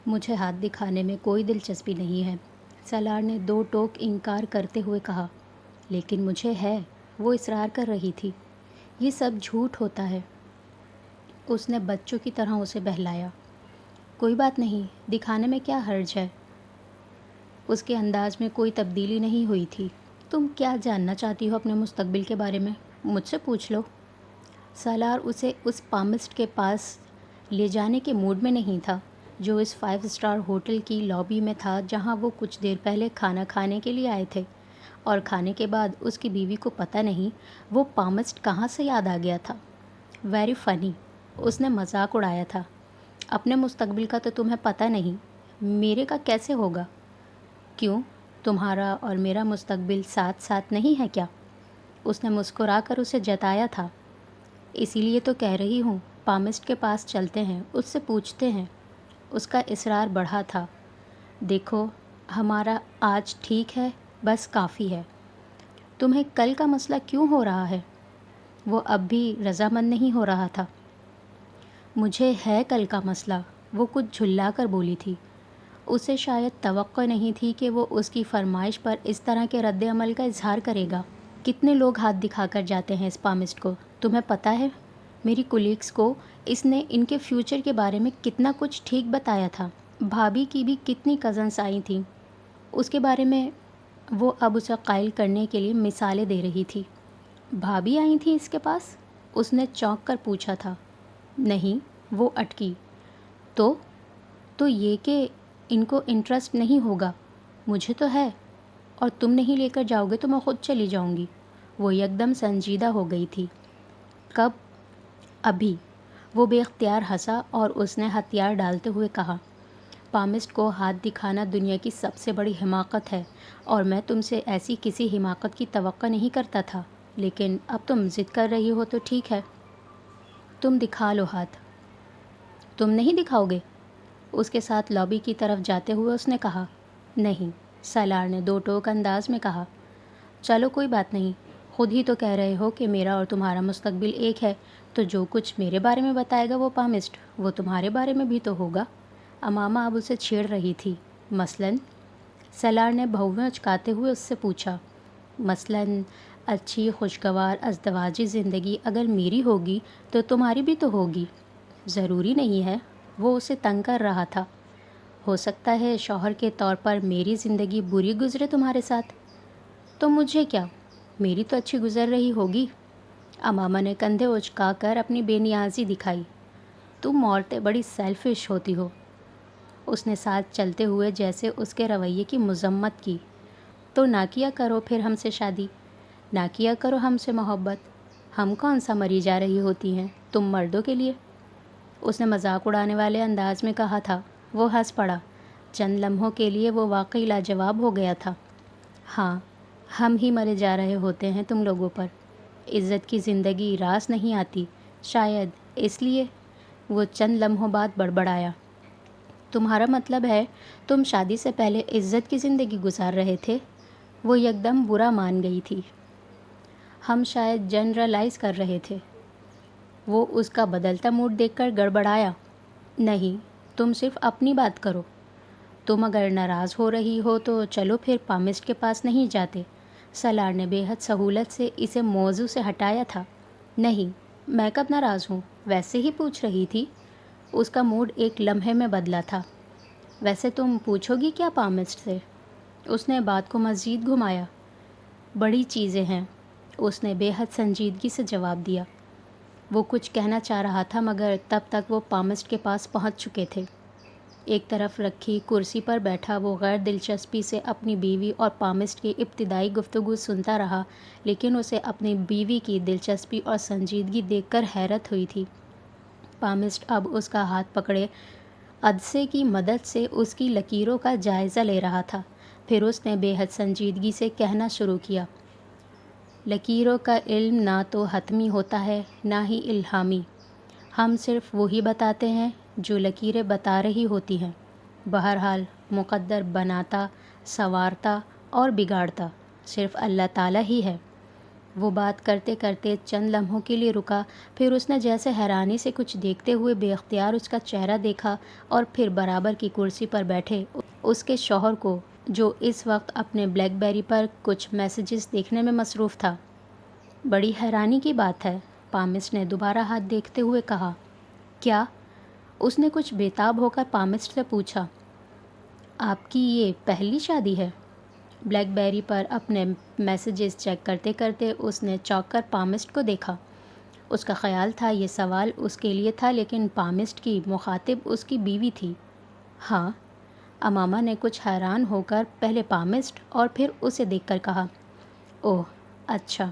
مجھے ہاتھ دکھانے میں کوئی دلچسپی نہیں ہے، سالار نے دو ٹوک انکار کرتے ہوئے کہا۔ لیکن مجھے ہے، وہ اصرار کر رہی تھی۔ یہ سب جھوٹ ہوتا ہے۔ اس نے بچوں کی طرح اسے بہلایا۔ کوئی بات نہیں، دکھانے میں کیا حرج ہے؟ اس کے انداز میں کوئی تبدیلی نہیں ہوئی تھی۔ تم کیا جاننا چاہتی ہو اپنے مستقبل کے بارے میں؟ مجھ سے پوچھ لو۔ سالار اسے اس پامسٹ کے پاس لے جانے کے موڈ میں نہیں تھا جو اس 5 اسٹار ہوٹل کی لابی میں تھا جہاں وہ کچھ دیر پہلے کھانا کھانے کے لیے آئے تھے، اور کھانے کے بعد اس کی بیوی کو پتہ نہیں وہ پامسٹ کہاں سے یاد آ گیا تھا۔ ویری فنی، اس نے مذاق اڑایا تھا۔ اپنے مستقبل کا تو تمہیں پتہ نہیں، میرے کا کیسے ہوگا؟ کیوں، تمہارا اور میرا مستقبل ساتھ ساتھ نہیں ہے کیا؟ اس نے مسکرا کر اسے جتایا تھا۔ اسی لیے تو کہہ رہی ہوں، پامسٹ کے پاس چلتے ہیں، اس سے پوچھتے ہیں۔ اس کا اصرار بڑھا تھا۔ دیکھو، ہمارا آج ٹھیک ہے، بس کافی ہے۔ تمہیں کل کا مسئلہ کیوں ہو رہا ہے؟ وہ اب بھی رضامند نہیں ہو رہا تھا۔ مجھے ہے کل کا مسئلہ، وہ کچھ جھلا کر بولی تھی۔ اسے شاید توقع نہیں تھی کہ وہ اس کی فرمائش پر اس طرح کے رد عمل کا اظہار کرے گا۔ کتنے لوگ ہاتھ دکھا کر جاتے ہیں اس پامسٹ کو، تمہیں پتہ ہے؟ میری کولیگس کو اس نے ان کے فیوچر کے بارے میں کتنا کچھ ٹھیک بتایا تھا۔ بھابھی کی بھی کتنی کزنس آئی تھیں اس کے بارے میں، وہ اب اسے قائل کرنے کے لیے مثالیں دے رہی تھی۔ بھابھی آئی تھیں اس کے پاس؟ اس نے چونک کر پوچھا تھا۔ نہیں، وہ اٹکی۔ تو یہ کہ ان کو انٹرسٹ نہیں ہوگا، مجھے تو ہے، اور تم نہیں لے کر جاؤ گے تو میں خود چلی جاؤں گی۔ وہ یکدم سنجیدہ ہو گئی تھی۔ کب؟ ابھی۔ وہ بے اختیار ہنسا اور اس نے ہتھیار ڈالتے ہوئے کہا، پامسٹ کو ہاتھ دکھانا دنیا کی سب سے بڑی حماقت ہے، اور میں تم سے ایسی کسی حماقت کی توقع نہیں کرتا تھا، لیکن اب تم ضد کر رہی ہو تو ٹھیک ہے، تم دکھا لو ہاتھ۔ تم نہیں دکھاؤ گے؟ اس کے ساتھ لابی کی طرف جاتے ہوئے اس نے کہا۔ نہیں، سالار نے دو ٹوک انداز میں کہا۔ چلو کوئی بات نہیں، خود ہی تو کہہ رہے ہو کہ میرا اور تمہارا مستقبل ایک ہے، تو جو کچھ میرے بارے میں بتائے گا وہ پامسٹ، وہ تمہارے بارے میں بھی تو ہوگا۔ امامہ اب اسے چھیڑ رہی تھی۔ مثلاً؟ سالار نے بھویں اچکاتے ہوئے اس سے پوچھا۔ مثلاً اچھی خوشگوار ازدواجی زندگی اگر میری ہوگی تو تمہاری بھی تو ہوگی۔ ضروری نہیں ہے، وہ اسے تنگ کر رہا تھا۔ ہو سکتا ہے شوہر کے طور پر میری زندگی بری گزرے تمہارے ساتھ، تو مجھے کیا، میری تو اچھی گزر رہی ہوگی۔ امامہ نے کندھے اچکا کر اپنی بے نیازی دکھائی۔ تم عورتیں بڑی سیلفش ہوتی ہو۔ اس نے ساتھ چلتے ہوئے جیسے اس کے رویے کی مذمت کی۔ تو نہ کیا کرو پھر ہم سے شادی، نہ کیا کرو ہم سے محبت، ہم کون سا مری جا رہی ہوتی ہیں تم مردوں کے لیے؟ اس نے مذاق اڑانے والے انداز میں کہا تھا۔ وہ ہنس پڑا۔ چند لمحوں کے لیے وہ واقعی لاجواب ہو گیا تھا۔ ہاں، ہم ہی مرے جا رہے ہوتے ہیں تم لوگوں پر۔ عزت کی زندگی راس نہیں آتی، شاید اس لیے۔ وہ چند لمحوں بعد بڑبڑایا۔ تمہارا مطلب ہے تم شادی سے پہلے عزت کی زندگی گزار رہے تھے؟ وہ یکدم برا مان گئی تھی۔ ہم شاید جنرلائز کر رہے تھے۔ وہ اس کا بدلتا موڈ دیکھ کر گڑبڑایا۔ نہیں، تم صرف اپنی بات کرو۔ تم اگر ناراض ہو رہی ہو تو چلو پھر پامسٹ کے پاس نہیں جاتے۔ سالار نے بے حد سہولت سے اسے موضوع سے ہٹایا تھا۔ نہیں، میں کب ناراض ہوں، ویسے ہی پوچھ رہی تھی۔ اس کا موڈ ایک لمحے میں بدلا تھا۔ ویسے تم پوچھو گی کیا پامسٹ سے؟ اس نے بات کو مزید گھمایا۔ بڑی چیزیں ہیں، اس نے بے حد سنجیدگی سے جواب دیا۔ وہ کچھ کہنا چاہ رہا تھا مگر تب تک وہ پامسٹ کے پاس پہنچ چکے تھے۔ ایک طرف رکھی کرسی پر بیٹھا وہ غیر دلچسپی سے اپنی بیوی اور پامسٹ کی ابتدائی گفتگو سنتا رہا، لیکن اسے اپنی بیوی کی دلچسپی اور سنجیدگی دیکھ کر حیرت ہوئی تھی۔ پامسٹ اب اس کا ہاتھ پکڑے عدسے کی مدد سے اس کی لکیروں کا جائزہ لے رہا تھا۔ پھر اس نے بے حد سنجیدگی سے کہنا شروع کیا۔ لکیروں کا علم نہ تو حتمی ہوتا ہے نہ ہی الہامی، ہم صرف وہی بتاتے ہیں جو لکیریں بتا رہی ہوتی ہیں۔ بہرحال مقدر بناتا، سنوارتا اور بگاڑتا صرف اللہ تعالیٰ ہی ہے۔ وہ بات کرتے کرتے چند لمحوں کے لیے رکا، پھر اس نے جیسے حیرانی سے کچھ دیکھتے ہوئے بے اختیار اس کا چہرہ دیکھا اور پھر برابر کی کرسی پر بیٹھے اس کے شوہر کو، جو اس وقت اپنے بلیک بیری پر کچھ میسیجز دیکھنے میں مصروف تھا۔ بڑی حیرانی کی بات ہے، پامسٹ نے دوبارہ ہاتھ دیکھتے ہوئے کہا۔ کیا؟ اس نے کچھ بےتاب ہو کر پامسٹ سے پوچھا۔ آپ کی یہ پہلی شادی ہے؟ بلیک بیری پر اپنے میسیجز چیک کرتے کرتے اس نے چونک کر پامسٹ کو دیکھا۔ اس کا خیال تھا یہ سوال اس کے لیے تھا، لیکن پامسٹ کی مخاطب اس کی بیوی تھی۔ ہاں، اماما نے کچھ حیران ہو کر پہلے پامسٹ اور پھر اسے دیکھ کر کہا۔ اوہ، اچھا۔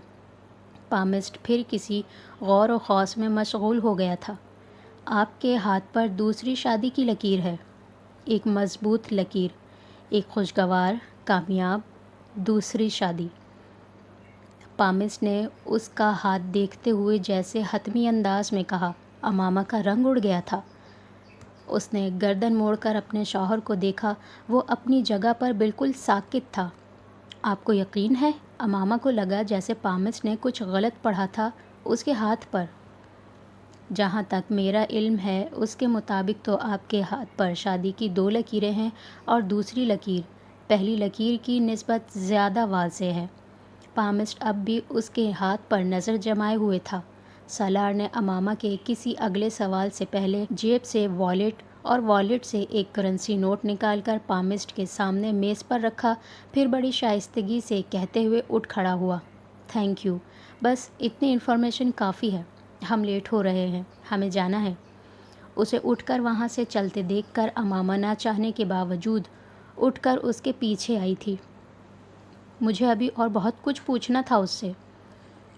پامسٹ پھر کسی غور و خوض میں مشغول ہو گیا تھا۔ آپ کے ہاتھ پر دوسری شادی کی لکیر ہے، ایک مضبوط لکیر، ایک خوشگوار، کامیاب دوسری شادی۔ پامسٹ نے اس کا ہاتھ دیکھتے ہوئے جیسے حتمی انداز میں کہا۔ اماما کا رنگ اڑ گیا تھا۔ اس نے گردن موڑ کر اپنے شوہر کو دیکھا، وہ اپنی جگہ پر بالکل ساکت تھا۔ آپ کو یقین ہے؟ اماما کو لگا جیسے پامسٹ نے کچھ غلط پڑھا تھا اس کے ہاتھ پر۔ جہاں تک میرا علم ہے اس کے مطابق تو آپ کے ہاتھ پر شادی کی 2 لکیریں ہیں اور دوسری لکیر پہلی لکیر کی نسبت زیادہ واضح ہے۔ پامسٹ اب بھی اس کے ہاتھ پر نظر جمائے ہوئے تھا۔ سالار نے اماما کے کسی اگلے سوال سے پہلے جیب سے والیٹ اور والیٹ سے ایک کرنسی نوٹ نکال کر پامسٹ کے سامنے میز پر رکھا، پھر بڑی شائستگی سے کہتے ہوئے اٹھ کھڑا ہوا۔ تھینک یو، بس اتنی انفارمیشن کافی ہے، ہم لیٹ ہو رہے ہیں، ہمیں جانا ہے۔ اسے اٹھ کر وہاں سے چلتے دیکھ کر اماما نہ چاہنے کے باوجود اٹھ کر اس کے پیچھے آئی تھی۔ مجھے ابھی اور بہت کچھ پوچھنا تھا اس سے،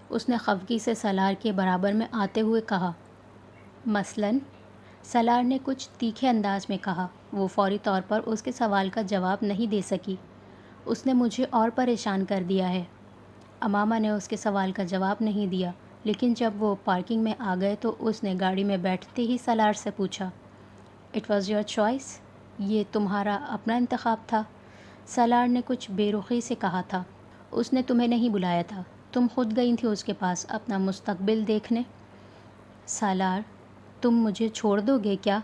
اس نے خفگی سے سالار کے برابر میں آتے ہوئے کہا۔ مثلاً؟ سالار نے کچھ تیکھے انداز میں کہا۔ وہ فوری طور پر اس کے سوال کا جواب نہیں دے سکی۔ اس نے مجھے اور پریشان کر دیا ہے۔ اماما نے اس کے سوال کا جواب نہیں دیا، لیکن جب وہ پارکنگ میں آ گئے تو اس نے گاڑی میں بیٹھتے ہی سالار سے پوچھا۔ It was your choice? یہ تمہارا اپنا انتخاب تھا؟ سالار نے کچھ بے رخی سے کہا تھا۔ اس نے تمہیں نہیں بلایا تھا، تم خود گئی تھی اس کے پاس اپنا مستقبل دیکھنے۔ سالار، تم مجھے چھوڑ دو گے کیا؟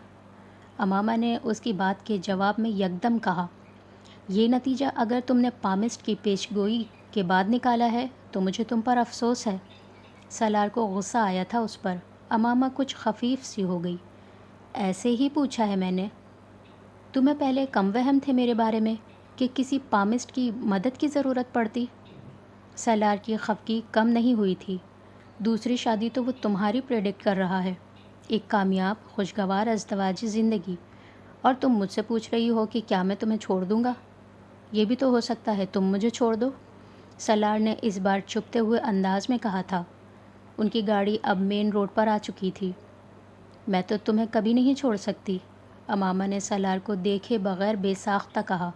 اماما نے اس کی بات کے جواب میں یکدم کہا۔ یہ نتیجہ اگر تم نے پامسٹ کی پیش گوئی کے بعد نکالا ہے تو مجھے تم پر افسوس ہے۔ سالار کو غصہ آیا تھا اس پر۔ اماما کچھ خفیف سی ہو گئی۔ ایسے ہی پوچھا ہے میں نے۔ تمہیں پہلے کم وہم تھے میرے بارے میں کہ کسی پامسٹ کی مدد کی ضرورت پڑتی؟ سالار کی خفگی کم نہیں ہوئی تھی۔ دوسری شادی تو وہ تمہاری پریڈکٹ کر رہا ہے، ایک کامیاب خوشگوار ازدواجی زندگی، اور تم مجھ سے پوچھ رہی ہو کہ کیا میں تمہیں چھوڑ دوں گا؟ یہ بھی تو ہو سکتا ہے تم مجھے چھوڑ دو، سالار نے اس بار چھپتے ہوئے انداز میں کہا تھا۔ ان کی گاڑی اب مین روڈ پر آ چکی تھی۔ میں تو تمہیں کبھی نہیں چھوڑ سکتی، اماما نے سالار کو دیکھے بغیر بے ساختہ کہا۔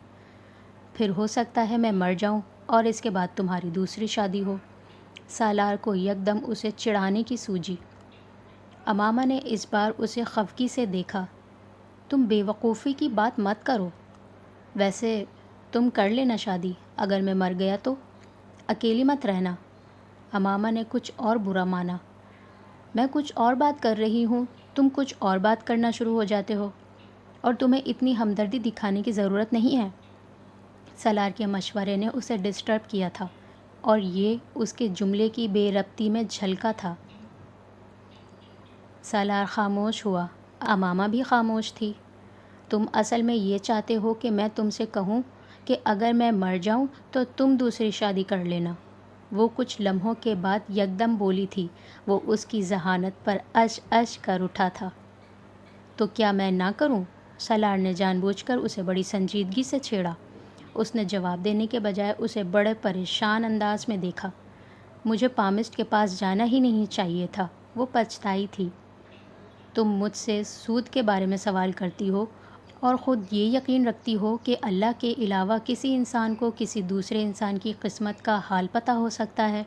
پھر ہو سکتا ہے میں مر جاؤں اور اس کے بعد تمہاری دوسری شادی ہو۔ سالار کو یکدم اسے چڑھانے کی سوجی۔ اماما نے اس بار اسے خفگی سے دیکھا۔ تم بے وقوفی کی بات مت کرو، ویسے تم کر لینا شادی، اگر میں مر گیا تو اکیلی مت رہنا۔ اماما نے کچھ اور برا مانا۔ میں کچھ اور بات کر رہی ہوں، تم کچھ اور بات کرنا شروع ہو جاتے ہو، اور تمہیں اتنی ہمدردی دکھانے کی ضرورت نہیں ہے۔ سالار کے مشورے نے اسے ڈسٹرب کیا تھا، اور یہ اس کے جملے کی بے ربطی میں جھلکا تھا۔ سالار خاموش ہوا۔ اماما بھی خاموش تھی۔ تم اصل میں یہ چاہتے ہو کہ میں تم سے کہوں کہ اگر میں مر جاؤں تو تم دوسری شادی کر لینا؟ وہ کچھ لمحوں کے بعد یکدم بولی تھی۔ وہ اس کی ذہانت پر اش اش کر اٹھا تھا۔ تو کیا میں نہ کروں؟ سالار نے جان بوجھ کر اسے بڑی سنجیدگی سے چھیڑا۔ اس نے جواب دینے کے بجائے اسے بڑے پریشان انداز میں دیکھا۔ مجھے پامسٹ کے پاس جانا ہی نہیں چاہیے تھا، وہ پچھتائی تھی۔ تم مجھ سے سود کے بارے میں سوال کرتی ہو اور خود یہ یقین رکھتی ہو کہ اللہ کے علاوہ کسی انسان کو کسی دوسرے انسان کی قسمت کا حال پتہ ہو سکتا ہے۔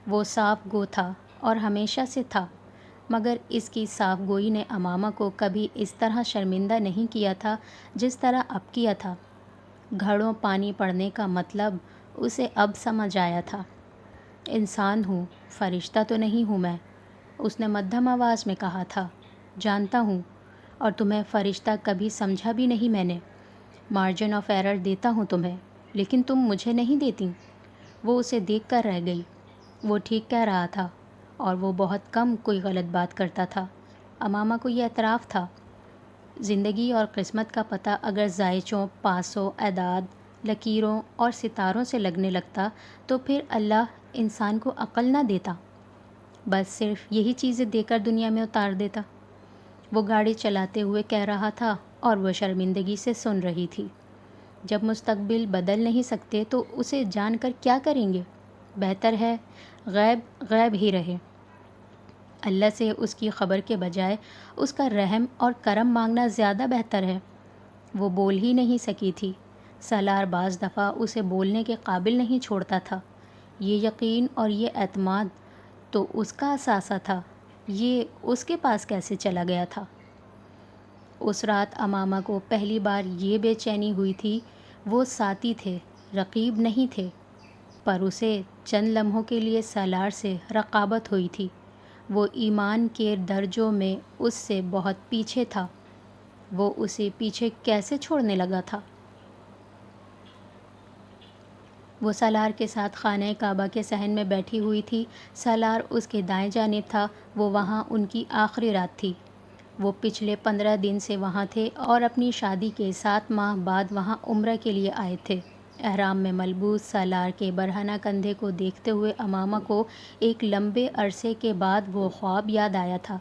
وہ صاف گو تھا اور ہمیشہ سے تھا، مگر اس کی صاف گوئی نے اماما کو کبھی اس طرح شرمندہ نہیں کیا تھا جس طرح اب کیا تھا۔ گھڑوں پانی پڑنے کا مطلب اسے اب سمجھ آیا تھا۔ انسان ہوں، فرشتہ تو نہیں ہوں میں، اس نے مدھم آواز میں کہا تھا۔ جانتا ہوں، اور تمہیں فرشتہ کبھی سمجھا بھی نہیں میں نے۔ مارجن آف ایرر دیتا ہوں تمہیں، لیکن تم مجھے نہیں دیتی۔ وہ اسے دیکھ کر رہ گئی۔ وہ ٹھیک کہہ رہا تھا، اور وہ بہت کم کوئی غلط بات کرتا تھا۔ امامہ کو یہ اعتراف تھا۔ زندگی اور قسمت کا پتہ اگر ذائچوں، پاسوں، اعداد، لکیروں اور ستاروں سے لگنے لگتا تو پھر اللہ انسان کو عقل نہ دیتا، بس صرف یہی چیزیں دے کر دنیا میں اتار دیتا۔ وہ گاڑی چلاتے ہوئے کہہ رہا تھا اور وہ شرمندگی سے سن رہی تھی۔ جب مستقبل بدل نہیں سکتے تو اسے جان کر کیا کریں گے؟ بہتر ہے غیب غیب ہی رہے۔ اللہ سے اس کی خبر کے بجائے اس کا رحم اور کرم مانگنا زیادہ بہتر ہے۔ وہ بول ہی نہیں سکی تھی۔ سالار بعض دفعہ اسے بولنے کے قابل نہیں چھوڑتا تھا۔ یہ یقین اور یہ اعتماد تو اس کا اثاثہ تھا، یہ اس کے پاس کیسے چلا گیا تھا؟ اس رات امامہ کو پہلی بار یہ بے چینی ہوئی تھی۔ وہ ساتھی تھے، رقیب نہیں تھے، پر اسے چند لمحوں کے لیے سالار سے رقابت ہوئی تھی۔ وہ ایمان کے درجوں میں اس سے بہت پیچھے تھا۔ وہ اسے پیچھے کیسے چھوڑنے لگا تھا؟ وہ سالار کے ساتھ خانہ کعبہ کے صحن میں بیٹھی ہوئی تھی۔ سالار اس کے دائیں جانب تھا۔ وہ وہاں ان کی آخری رات تھی۔ وہ پچھلے 15 دن سے وہاں تھے اور اپنی شادی کے 7 ماہ بعد وہاں عمرہ کے لیے آئے تھے۔ احرام میں ملبوس سالار کے برہنہ کندھے کو دیکھتے ہوئے امامہ کو ایک لمبے عرصے کے بعد وہ خواب یاد آیا تھا۔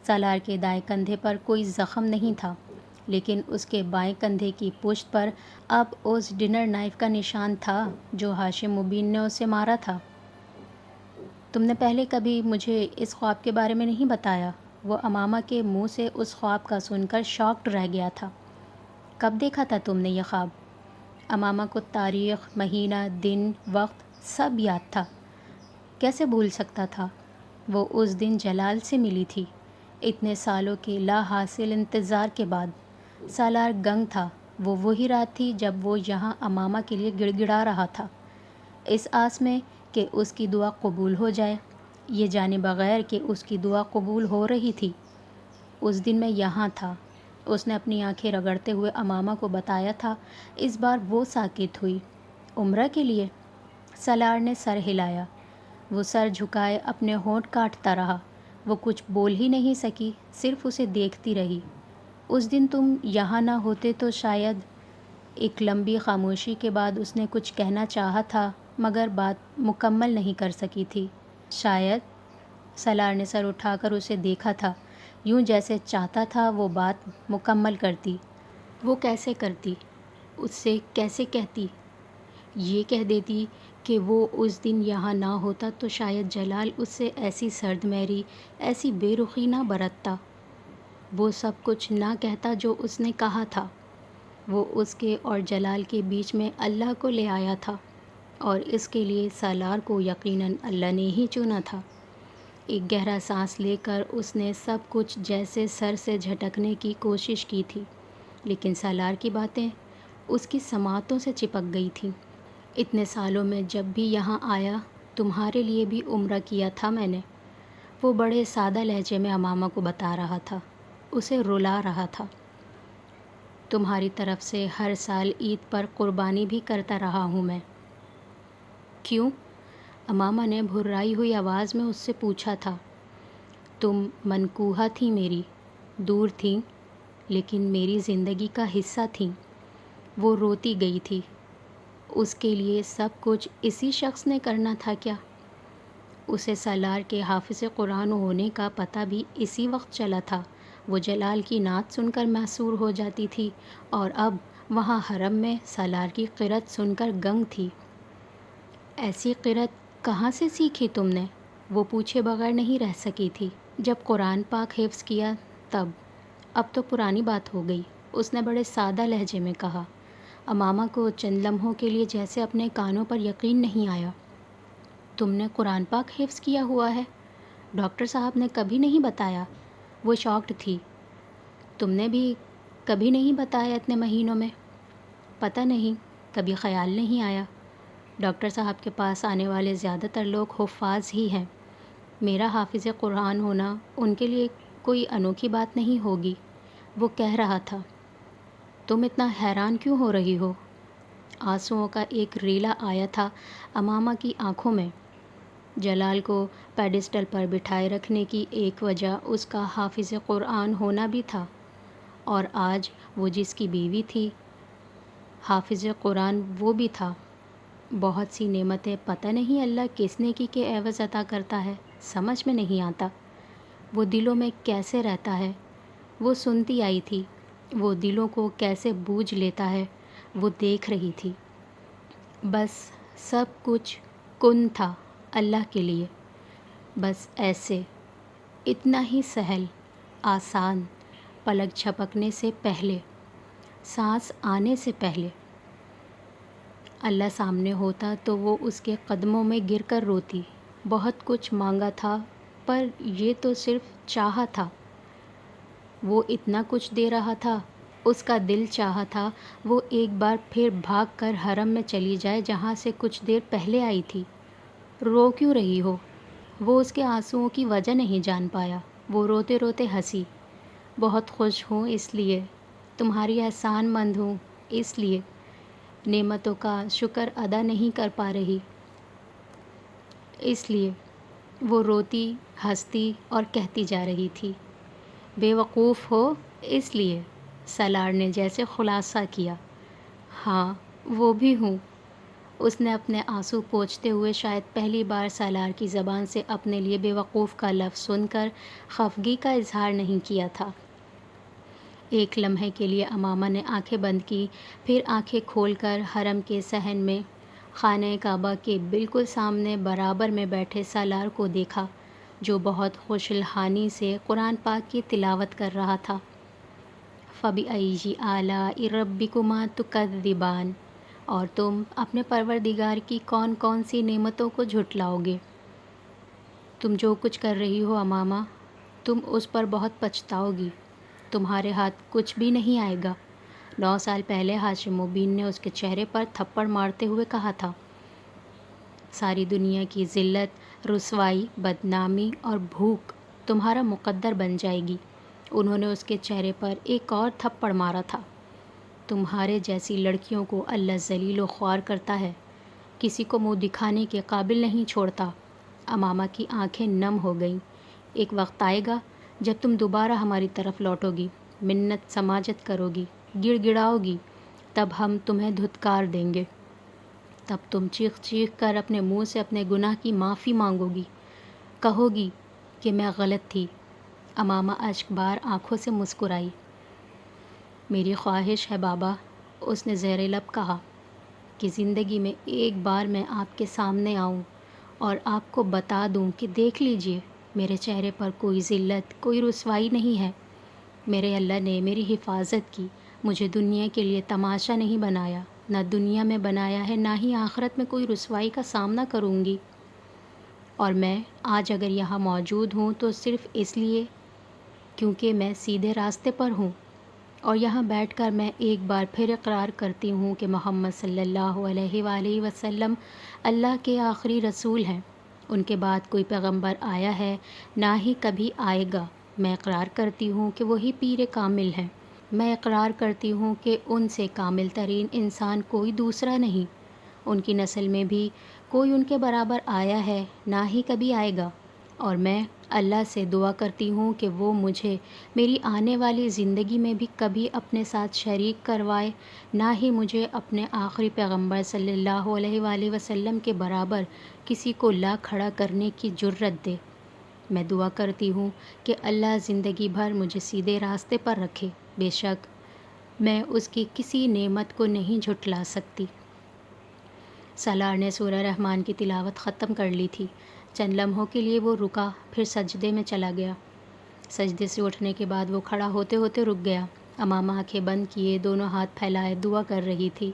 سالار کے دائیں کندھے پر کوئی زخم نہیں تھا، لیکن اس کے بائیں کندھے کی پشت پر اب اس ڈنر نائف کا نشان تھا جو ہاشم مبین نے اسے مارا تھا۔ تم نے پہلے کبھی مجھے اس خواب کے بارے میں نہیں بتایا۔ وہ امامہ کے منہ سے اس خواب کا سن کر شاکڈ رہ گیا تھا۔ کب دیکھا تھا تم نے یہ خواب؟ امامہ کو تاریخ، مہینہ، دن، وقت سب یاد تھا۔ کیسے بھول سکتا تھا؟ وہ اس دن جلال سے ملی تھی، اتنے سالوں کے لا حاصل انتظار کے بعد۔ سالار گنگ تھا۔ وہ وہی رات تھی جب وہ یہاں امامہ کے لیے گڑ گڑا رہا تھا، اس آس میں کہ اس کی دعا قبول ہو جائے، یہ جانے بغیر کہ اس کی دعا قبول ہو رہی تھی۔ اس دن میں یہاں تھا، اس نے اپنی آنکھیں رگڑتے ہوئے امامہ کو بتایا تھا۔ اس بار وہ ساکت ہوئی۔ عمرہ کے لیے؟ سالار نے سر ہلایا۔ وہ سر جھکائے اپنے ہونٹ کاٹتا رہا۔ وہ کچھ بول ہی نہیں سکی، صرف اسے دیکھتی رہی۔ اس دن تم یہاں نہ ہوتے تو شاید۔ ایک لمبی خاموشی کے بعد اس نے کچھ کہنا چاہا تھا مگر بات مکمل نہیں کر سکی تھی۔ شاید؟ سالار نے سر اٹھا کر اسے دیکھا تھا، یوں جیسے چاہتا تھا وہ بات مکمل کرتی۔ وہ کیسے کرتی؟ اس سے کیسے کہتی؟ یہ کہہ دیتی کہ وہ اس دن یہاں نہ ہوتا تو شاید جلال اس سے ایسی سرد مہری، ایسی بے رخی نہ برتتا، وہ سب کچھ نہ کہتا جو اس نے کہا تھا۔ وہ اس کے اور جلال کے بیچ میں اللہ کو لے آیا تھا، اور اس کے لیے سالار کو یقیناً اللہ نے ہی چنا تھا۔ ایک گہرا سانس لے کر اس نے سب کچھ جیسے سر سے جھٹکنے کی کوشش کی تھی، لیکن سالار کی باتیں اس کی سماعتوں سے چپک گئی تھیں۔ اتنے سالوں میں جب بھی یہاں آیا تمہارے لیے بھی عمرہ کیا تھا میں نے، وہ بڑے سادہ لہجے میں امامہ کو بتا رہا تھا، اسے رلا رہا تھا۔ تمہاری طرف سے ہر سال عید پر قربانی بھی کرتا رہا ہوں میں۔ کیوں؟ امامہ نے بھرائی ہوئی آواز میں اس سے پوچھا تھا۔ تم منکوحہ تھیں میری، دور تھیں، لیکن میری زندگی کا حصہ تھیں۔ وہ روتی گئی تھی۔ اس کے لیے سب کچھ اسی شخص نے کرنا تھا کیا؟ اسے سالار کے حافظ قرآن ہونے کا پتہ بھی اسی وقت چلا تھا۔ وہ جلال کی نعت سن کر محصور ہو جاتی تھی، اور اب وہاں حرم میں سالار کی قرأت سن کر گنگ تھی۔ ایسی قرأت کہاں سے سیکھی تم نے؟ وہ پوچھے بغیر نہیں رہ سکی تھی۔ جب قرآن پاک حفظ کیا تب۔ اب تو پرانی بات ہو گئی، اس نے بڑے سادہ لہجے میں کہا۔ امامہ کو چند لمحوں کے لیے جیسے اپنے کانوں پر یقین نہیں آیا۔ تم نے قرآن پاک حفظ کیا ہوا ہے؟ ڈاکٹر صاحب نے کبھی نہیں بتایا۔ وہ شاکڈ تھی۔ تم نے بھی کبھی نہیں بتایا اتنے مہینوں میں؟ پتہ نہیں، کبھی خیال نہیں آیا۔ ڈاکٹر صاحب کے پاس آنے والے زیادہ تر لوگ حفاظ ہی ہیں۔ میرا حافظ قرآن ہونا ان کے لیے کوئی انوکھی بات نہیں ہوگی۔ وہ کہہ رہا تھا، تم اتنا حیران کیوں ہو رہی ہو؟ آنسوؤں کا ایک ریلا آیا تھا امامہ کی آنکھوں میں۔ جلال کو پیڈسٹل پر بٹھائے رکھنے کی ایک وجہ اس کا حافظ قرآن ہونا بھی تھا، اور آج وہ جس کی بیوی تھی، حافظ قرآن وہ بھی تھا۔ بہت سی نعمتیں پتہ نہیں اللہ کس نیکی کے عوض عطا کرتا ہے، سمجھ میں نہیں آتا۔ وہ دلوں میں کیسے رہتا ہے؟ وہ سنتی آئی تھی، وہ دلوں کو کیسے بوجھ لیتا ہے، وہ دیکھ رہی تھی۔ بس سب کچھ کن تھا اللہ کے لیے، بس ایسے، اتنا ہی سہل، آسان، پلک جھپکنے سے پہلے، سانس آنے سے پہلے۔ اللہ سامنے ہوتا تو وہ اس کے قدموں میں گر کر روتی۔ بہت کچھ مانگا تھا، پر یہ تو صرف چاہا تھا۔ وہ اتنا کچھ دے رہا تھا، اس کا دل چاہا تھا وہ ایک بار پھر بھاگ کر حرم میں چلی جائے جہاں سے کچھ دیر پہلے آئی تھی۔ رو کیوں رہی ہو؟ وہ اس کے آنسوؤں کی وجہ نہیں جان پایا۔ وہ روتے روتے ہنسی۔ بہت خوش ہوں اس لیے، تمہاری احسان مند ہوں اس لیے، نعمتوں کا شکر ادا نہیں کر پا رہی اس لیے۔ وہ روتی، ہنستی اور کہتی جا رہی تھی، بے وقوف ہو اس لیے۔ سالار نے جیسے خلاصہ کیا، ہاں وہ بھی ہوں۔ اس نے اپنے آنسو پوچھتے ہوئے شاید پہلی بار سالار کی زبان سے اپنے لیے بے وقوف کا لفظ سن کر خفگی کا اظہار نہیں کیا تھا۔ ایک لمحے کے لیے امامہ نے آنکھیں بند کی، پھر آنکھیں کھول کر حرم کے صحن میں خانہ کعبہ کے بالکل سامنے برابر میں بیٹھے سالار کو دیکھا، جو بہت خوش الحانی سے قرآن پاک کی تلاوت کر رہا تھا۔ فَبِأَيِّ آلَاءِ رَبِّكُمَا تُكَذِّبَانِ، اور تم اپنے پروردگار کی کون کون سی نعمتوں کو جھٹلاؤ گے؟ تم جو کچھ کر رہی ہو امامہ، تم اس پر بہت پچھتاؤ گی۔ تمہارے ہاتھ کچھ بھی نہیں آئے گا۔ 9 سال پہلے ہاشم مبین نے اس کے چہرے پر تھپڑ مارتے ہوئے کہا تھا، ساری دنیا کی ذلت، رسوائی، بدنامی اور بھوک تمہارا مقدر بن جائے گی۔ انہوں نے اس کے چہرے پر ایک اور تھپڑ مارا تھا، تمہارے جیسی لڑکیوں کو اللہ ذلیل و خوار کرتا ہے، کسی کو منہ دکھانے کے قابل نہیں چھوڑتا۔ امامہ کی آنکھیں نم ہو گئیں۔ ایک وقت آئے گا جب تم دوبارہ ہماری طرف لوٹو گی، منت سماجت کرو گی، گڑ گڑاؤ گی، تب ہم تمہیں دھتکار دیں گے۔ تب تم چیخ چیخ کر اپنے منہ سے اپنے گناہ کی معافی مانگو گی، کہو گی کہ میں غلط تھی۔ امامہ اشک بار آنکھوں سے مسکرائی۔ میری خواہش ہے بابا، اس نے زیر لب کہا، کہ زندگی میں ایک بار میں آپ کے سامنے آؤں اور آپ کو بتا دوں کہ دیکھ لیجئے، میرے چہرے پر کوئی ذلت، کوئی رسوائی نہیں ہے۔ میرے اللہ نے میری حفاظت کی، مجھے دنیا کے لیے تماشا نہیں بنایا، نہ دنیا میں بنایا ہے، نہ ہی آخرت میں کوئی رسوائی کا سامنا کروں گی۔ اور میں آج اگر یہاں موجود ہوں تو صرف اس لیے کیونکہ میں سیدھے راستے پر ہوں، اور یہاں بیٹھ کر میں ایک بار پھر اقرار کرتی ہوں کہ محمد صلی اللہ علیہ وآلہ وسلم اللہ کے آخری رسول ہیں۔ ان کے بعد کوئی پیغمبر آیا ہے، نہ ہی کبھی آئے گا۔ میں اقرار کرتی ہوں کہ وہی پیر کامل ہیں۔ میں اقرار کرتی ہوں کہ ان سے کامل ترین انسان کوئی دوسرا نہیں۔ ان کی نسل میں بھی کوئی ان کے برابر آیا ہے، نہ ہی کبھی آئے گا۔ اور میں اللہ سے دعا کرتی ہوں کہ وہ مجھے میری آنے والی زندگی میں بھی کبھی اپنے ساتھ شریک کروائے، نہ ہی مجھے اپنے آخری پیغمبر صلی اللہ علیہ وآلہ وسلم کے برابر کسی کو لا کھڑا کرنے کی جرأت دے۔ میں دعا کرتی ہوں کہ اللہ زندگی بھر مجھے سیدھے راستے پر رکھے۔ بے شک میں اس کی کسی نعمت کو نہیں جھٹلا سکتی۔ سالار نے سورہ رحمان کی تلاوت ختم کر لی تھی۔ چند لمحوں کے لیے وہ رکا، پھر سجدے میں چلا گیا۔ سجدے سے اٹھنے کے بعد وہ کھڑا ہوتے ہوتے رک گیا۔ امامہ آنکھیں بند کیے دونوں ہاتھ پھیلائے دعا کر رہی تھی۔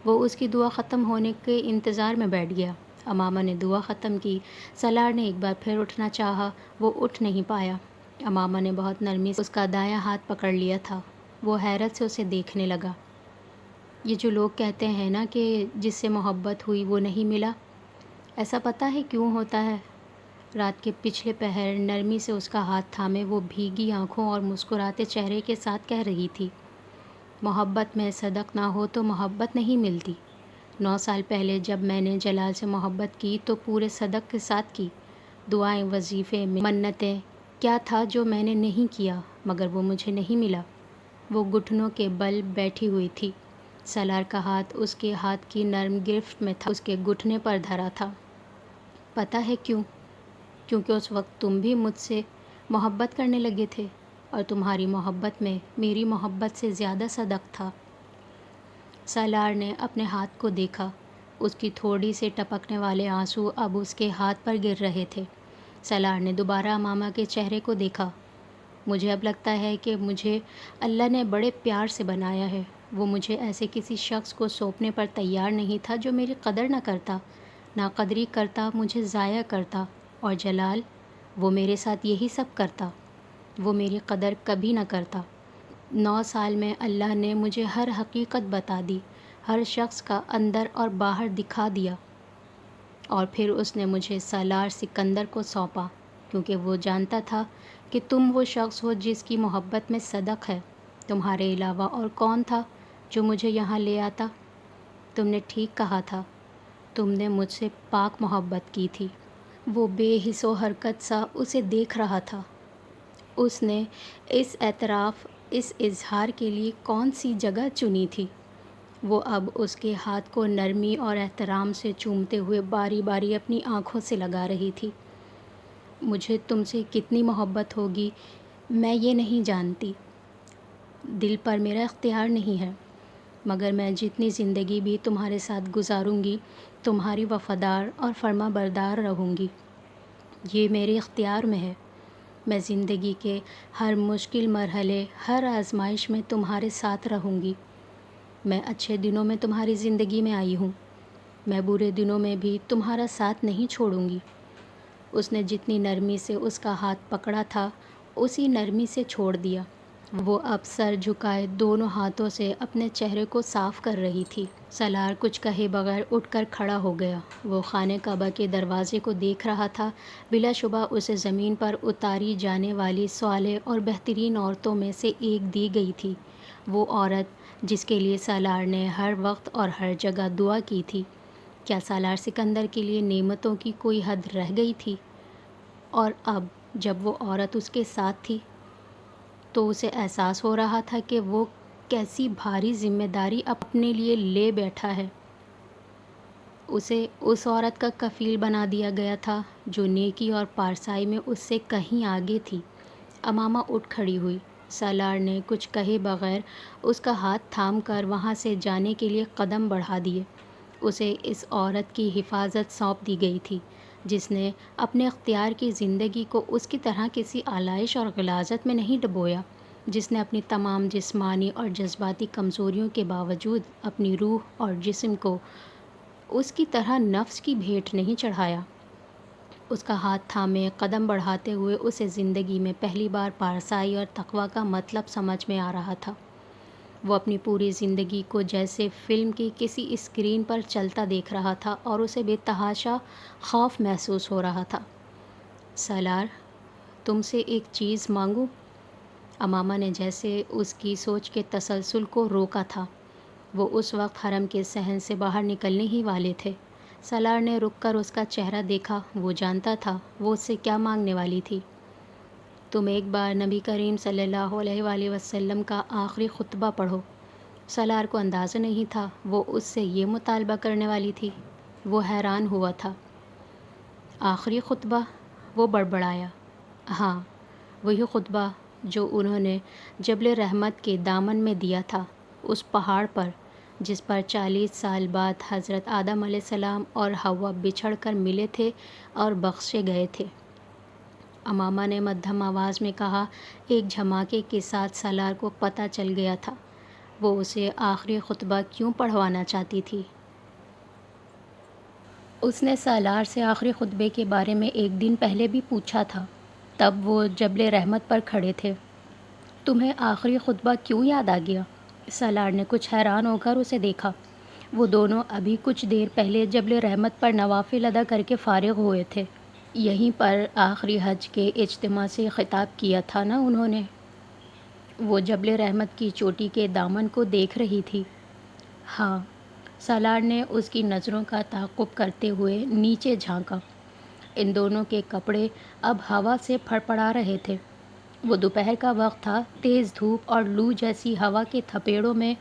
وہ اس کی دعا ختم ہونے کے انتظار میں بیٹھ گیا۔ امامہ نے دعا ختم کی۔ سالار نے ایک بار پھر اٹھنا چاہا، وہ اٹھ نہیں پایا۔ امامہ نے بہت نرمی سے اس کا دایاں ہاتھ پکڑ لیا تھا۔ وہ حیرت سے اسے دیکھنے لگا۔ یہ جو لوگ کہتے ہیں نا کہ جس سے محبت ہوئی وہ نہیں ملا، ایسا پتہ ہے کیوں ہوتا ہے؟ رات کے پچھلے پہر نرمی سے اس کا ہاتھ تھامے وہ بھیگی آنکھوں اور مسکراتے چہرے کے ساتھ کہہ رہی تھی، محبت میں صدق نہ ہو تو محبت نہیں ملتی۔ 9 سال پہلے جب میں نے جلال سے محبت کی تو پورے صدق کے ساتھ کی، دعائیں، وظیفے، منتیں، کیا تھا جو میں نے نہیں کیا، مگر وہ مجھے نہیں ملا۔ وہ گھٹنوں کے بل بیٹھی ہوئی تھی، سالار کا ہاتھ اس کے ہاتھ کی نرم گرفت میں تھا، اس کے گھٹنے پر دھرا تھا۔ پتہ ہے کیوں؟ کیونکہ اس وقت تم بھی مجھ سے محبت کرنے لگے تھے، اور تمہاری محبت میں میری محبت سے زیادہ صدق تھا۔ سالار نے اپنے ہاتھ کو دیکھا، اس کی تھوڑی سے ٹپکنے والے آنسو اب اس کے ہاتھ پر گر رہے تھے۔ سالار نے دوبارہ امامہ کے چہرے کو دیکھا، مجھے اب لگتا ہے کہ مجھے اللہ نے بڑے پیار سے بنایا ہے، وہ مجھے ایسے کسی شخص کو سونپنے پر تیار نہیں تھا جو میری قدر نہ کرتا، ناقدری کرتا، مجھے ضائع کرتا، اور جلال، وہ میرے ساتھ یہی سب کرتا، وہ میری قدر کبھی نہ کرتا۔ 9 سال میں اللہ نے مجھے ہر حقیقت بتا دی، ہر شخص کا اندر اور باہر دکھا دیا، اور پھر اس نے مجھے سالار سکندر کو سونپا، کیونکہ وہ جانتا تھا کہ تم وہ شخص ہو جس کی محبت میں صدق ہے۔ تمہارے علاوہ اور کون تھا جو مجھے یہاں لے آتا؟ تم نے ٹھیک کہا تھا، تم نے مجھ سے پاک محبت کی تھی۔ وہ بے حس و حرکت سا اسے دیکھ رہا تھا۔ اس نے اس اعتراف، اس اظہار کے لیے کون سی جگہ چنی تھی؟ وہ اب اس کے ہاتھ کو نرمی اور احترام سے چومتے ہوئے باری باری اپنی آنکھوں سے لگا رہی تھی۔ مجھے تم سے کتنی محبت ہوگی میں یہ نہیں جانتی، دل پر میرا اختیار نہیں ہے، مگر میں جتنی زندگی بھی تمہارے ساتھ گزاروں گی تمہاری وفادار اور فرما بردار رہوں گی، یہ میرے اختیار میں ہے۔ میں زندگی کے ہر مشکل مرحلے، ہر آزمائش میں تمہارے ساتھ رہوں گی۔ میں اچھے دنوں میں تمہاری زندگی میں آئی ہوں، میں برے دنوں میں بھی تمہارا ساتھ نہیں چھوڑوں گی۔ اس نے جتنی نرمی سے اس کا ہاتھ پکڑا تھا اسی نرمی سے چھوڑ دیا۔ وہ اب سر جھکائے دونوں ہاتھوں سے اپنے چہرے کو صاف کر رہی تھی۔ سالار کچھ کہے بغیر اٹھ کر کھڑا ہو گیا۔ وہ خانہ کعبہ کے دروازے کو دیکھ رہا تھا، بلا شبہ اسے زمین پر اتاری جانے والی صالح اور بہترین عورتوں میں سے ایک دی گئی تھی، وہ عورت جس کے لیے سالار نے ہر وقت اور ہر جگہ دعا کی تھی۔ کیا سالار سکندر کے لیے نعمتوں کی کوئی حد رہ گئی تھی؟ اور اب جب وہ عورت اس کے ساتھ تھی تو اسے احساس ہو رہا تھا کہ وہ کیسی بھاری ذمہ داری اپنے لیے لے بیٹھا ہے۔ اسے اس عورت کا کفیل بنا دیا گیا تھا جو نیکی اور پارسائی میں اس سے کہیں آگے تھی۔ امامہ اٹھ کھڑی ہوئی۔ سالار نے کچھ کہے بغیر اس کا ہاتھ تھام کر وہاں سے جانے کے لیے قدم بڑھا دیے۔ اسے اس عورت کی حفاظت سونپ دی گئی تھی جس نے اپنے اختیار کی زندگی کو اس کی طرح کسی آلائش اور غلاظت میں نہیں ڈبویا، جس نے اپنی تمام جسمانی اور جذباتی کمزوریوں کے باوجود اپنی روح اور جسم کو اس کی طرح نفس کی بھیٹ نہیں چڑھایا۔ اس کا ہاتھ تھامے قدم بڑھاتے ہوئے اسے زندگی میں پہلی بار پارسائی اور تقویٰ کا مطلب سمجھ میں آ رہا تھا۔ وہ اپنی پوری زندگی کو جیسے فلم کی کسی اسکرین پر چلتا دیکھ رہا تھا اور اسے بے تحاشا خوف محسوس ہو رہا تھا۔ سالار، تم سے ایک چیز مانگوں؟ امامہ نے جیسے اس کی سوچ کے تسلسل کو روکا تھا۔ وہ اس وقت حرم کے صحن سے باہر نکلنے ہی والے تھے۔ سالار نے رک کر اس کا چہرہ دیکھا، وہ جانتا تھا وہ اس سے کیا مانگنے والی تھی۔ تم ایک بار نبی کریم صلی اللہ علیہ وآلہ وسلم کا آخری خطبہ پڑھو۔ سالار کو اندازہ نہیں تھا وہ اس سے یہ مطالبہ کرنے والی تھی۔ وہ حیران ہوا تھا۔ آخری خطبہ؟ وہ بڑبڑایا۔ ہاں، وہی خطبہ جو انہوں نے جبل رحمت کے دامن میں دیا تھا، اس پہاڑ پر جس پر 40 سال بعد حضرت آدم علیہ السلام اور حوا بچھڑ کر ملے تھے اور بخشے گئے تھے۔ امامہ نے مدھم آواز میں کہا۔ ایک جھماکے کے ساتھ سالار کو پتہ چل گیا تھا وہ اسے آخری خطبہ کیوں پڑھوانا چاہتی تھی۔ اس نے سالار سے آخری خطبے کے بارے میں ایک دن پہلے بھی پوچھا تھا، تب وہ جبل رحمت پر کھڑے تھے۔ تمہیں آخری خطبہ کیوں یاد آ گیا؟ سالار نے کچھ حیران ہو کر اسے دیکھا۔ وہ دونوں ابھی کچھ دیر پہلے جبل رحمت پر نوافل ادا کر کے فارغ ہوئے تھے۔ یہیں پر آخری حج کے اجتماع سے خطاب کیا تھا نا انہوں نے؟ وہ جبل رحمت کی چوٹی کے دامن کو دیکھ رہی تھی۔ ہاں، سالار نے اس کی نظروں کا تعاقب کرتے ہوئے نیچے جھانکا۔ ان دونوں کے کپڑے اب ہوا سے پھڑپڑا رہے تھے۔ وہ دوپہر کا وقت تھا، تیز دھوپ اور لو جیسی ہوا کے تھپیڑوں میں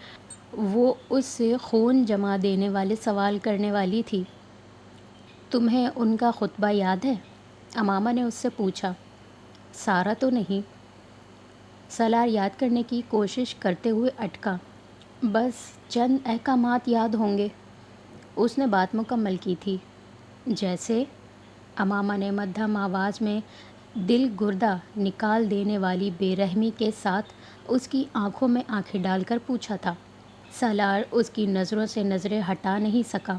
وہ اس سے خون جما دینے والے سوال کرنے والی تھی۔ تمہیں ان کا خطبہ یاد ہے؟ امامہ نے اس سے پوچھا۔ سارا تو نہیں۔ سالار یاد کرنے کی کوشش کرتے ہوئے اٹکا۔ بس چند احکامات یاد ہوں گے۔ اس نے بات مکمل کی تھی۔ جیسے؟ امامہ نے مدھم آواز میں دل گردہ نکال دینے والی بے رحمی کے ساتھ اس کی آنکھوں میں آنکھیں ڈال کر پوچھا تھا۔ سالار اس کی نظروں سے نظریں ہٹا نہیں سکا۔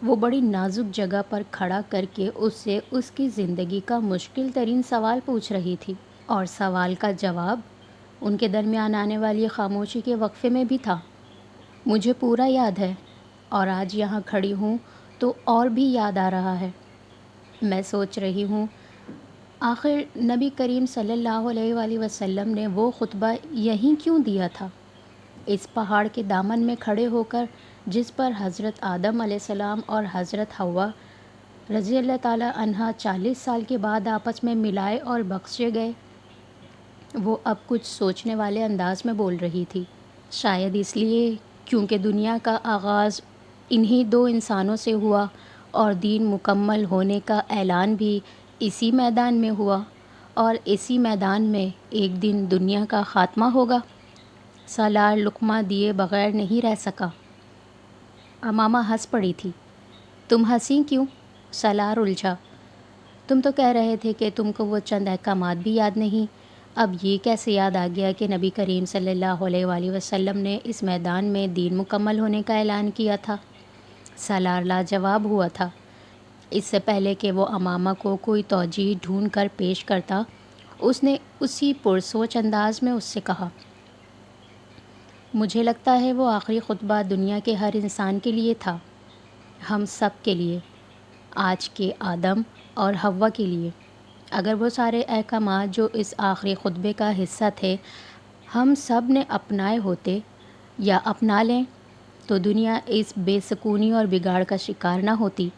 وہ بڑی نازک جگہ پر کھڑا کر کے اس سے اس کی زندگی کا مشکل ترین سوال پوچھ رہی تھی، اور سوال کا جواب ان کے درمیان آنے والی خاموشی کے وقفے میں بھی تھا۔ مجھے پورا یاد ہے، اور آج یہاں کھڑی ہوں تو اور بھی یاد آ رہا ہے۔ میں سوچ رہی ہوں، آخر نبی کریم صلی اللہ علیہ وآلہ وسلم نے وہ خطبہ یہیں کیوں دیا تھا؟ اس پہاڑ کے دامن میں کھڑے ہو کر، جس پر حضرت آدم علیہ السلام اور حضرت حوا رضی اللہ تعالیٰ عنہا 40 سال کے بعد آپس میں ملائے اور بخشے گئے۔ وہ اب کچھ سوچنے والے انداز میں بول رہی تھی۔ شاید اس لیے کیونکہ دنیا کا آغاز انہی دو انسانوں سے ہوا، اور دین مکمل ہونے کا اعلان بھی اسی میدان میں ہوا، اور اسی میدان میں ایک دن دنیا کا خاتمہ ہوگا۔ سالار لقمہ دیے بغیر نہیں رہ سکا۔ امامہ ہنس پڑی تھی۔ تم ہنسی کیوں؟ سالار الجھا۔ تم تو کہہ رہے تھے کہ تم کو وہ چند احکامات بھی یاد نہیں۔ اب یہ کیسے یاد آ گیا کہ نبی کریم صلی اللہ علیہ وآلہ وسلم نے اس میدان میں دین مکمل ہونے کا اعلان کیا تھا؟ سالار لاجواب ہوا تھا۔ اس سے پہلے کہ وہ امامہ کو کوئی توجیہ ڈھونڈ کر پیش کرتا، اس نے اسی پرسوچ انداز میں اس سے کہا۔ مجھے لگتا ہے وہ آخری خطبہ دنیا کے ہر انسان کے لیے تھا، ہم سب کے لیے، آج کے آدم اور حوا کے لیے۔ اگر وہ سارے احکامات جو اس آخری خطبے کا حصہ تھے ہم سب نے اپنائے ہوتے یا اپنا لیں تو دنیا اس بے سکونی اور بگاڑ کا شکار نہ ہوتی